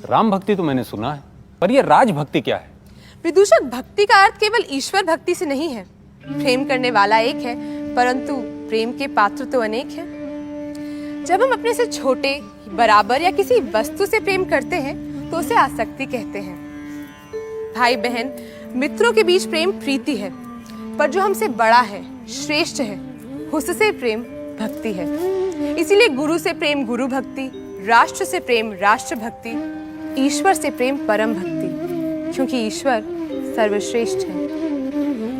राम भक्ति तो मैंने सुना है, पर ये राज भक्ति क्या है? विदूषक, भक्ति का अर्थ केवल ईश्वर भक्ति से नहीं है। प्रेम करने वाला एक है, परंतु प्रेम के पात्र तो अनेक हैं। जब हम अपने से छोटे, बराबर या किसी वस्तु से प्रेम करते हैं तो उसे आसक्ति कहते हैं। भाई बहन, मित्रों के बीच प्रेम प्रीति है, पर जो हमसे बड़ा है, श्रेष्ठ है, उससे प्रेम भक्ति है। इसीलिए गुरु से प्रेम गुरु भक्ति, राष्ट्र से प्रेम राष्ट्र भक्ति, ईश्वर से प्रेम परम भक्ति, क्योंकि ईश्वर सर्वश्रेष्ठ है।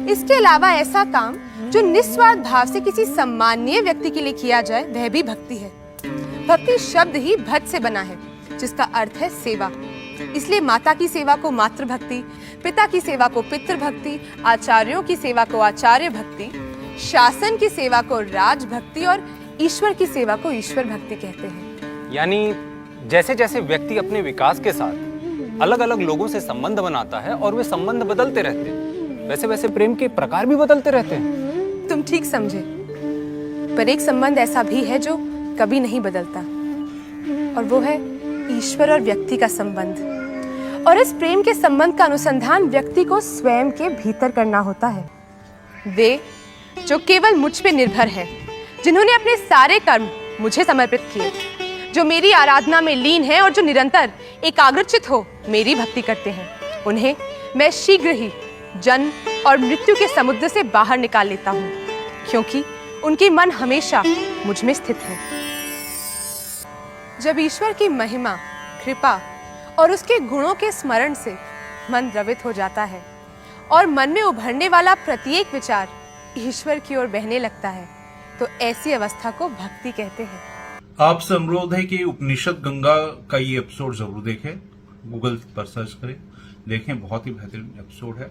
इसके अलावा ऐसा काम जो निस्वार्थ भाव से किसी सम्माननीय व्यक्ति के लिए किया जाए, वह भी भक्ति है। भक्ति शब्द ही भक्त से बना है, जिसका अर्थ है सेवा। इसलिए माता की सेवा को मातृ भक्ति, पिता की सेवा को पितृ भक्ति, आचार्यों की सेवा को आचार्य भक्ति, शासन की सेवा को राज भक्ति और ईश्वर की सेवा को ईश्वर भक्ति कहते हैं। यानी जैसे जैसे व्यक्ति अपने विकास के साथ अलग अलग लोगों से संबंध बनाता है और वे संबंध बदलते रहते हैं, वैसे वैसे प्रेम के प्रकार भी बदलते रहते हैं। तुम ठीक समझे, पर एक संबंध ऐसा भी है जो कभी नहीं बदलता, और वो है ईश्वर और व्यक्ति का संबंध। और इस प्रेम के संबंध का अनुसंधान व्यक्ति को स्वयं के भीतर करना होता है। वे जो केवल मुझ पे निर्भर है, जिन्होंने अपने सारे कर्म मुझे समर्पित किए, जो मेरी आराधना में लीन है और जो निरंतर एकाग्रचित हो मेरी भक्ति करते हैं, उन्हें मैं शीघ्र ही जन्म और मृत्यु के समुद्र से बाहर निकाल लेता हूँ, क्योंकि उनकी मन हमेशा मुझ में स्थित है। जब ईश्वर की महिमा, कृपा और उसके गुणों के स्मरण से मन द्रवित हो जाता है और मन में उभरने वाला प्रत्येक विचार ईश्वर की ओर बहने लगता है, तो ऐसी अवस्था को भक्ति कहते हैं। आपसे अनुरोध है कि उपनिषद गंगा का ये एपिसोड जरूर देखें, गूगल पर सर्च करें, देखें, बहुत ही बेहतरीन एपिसोड है।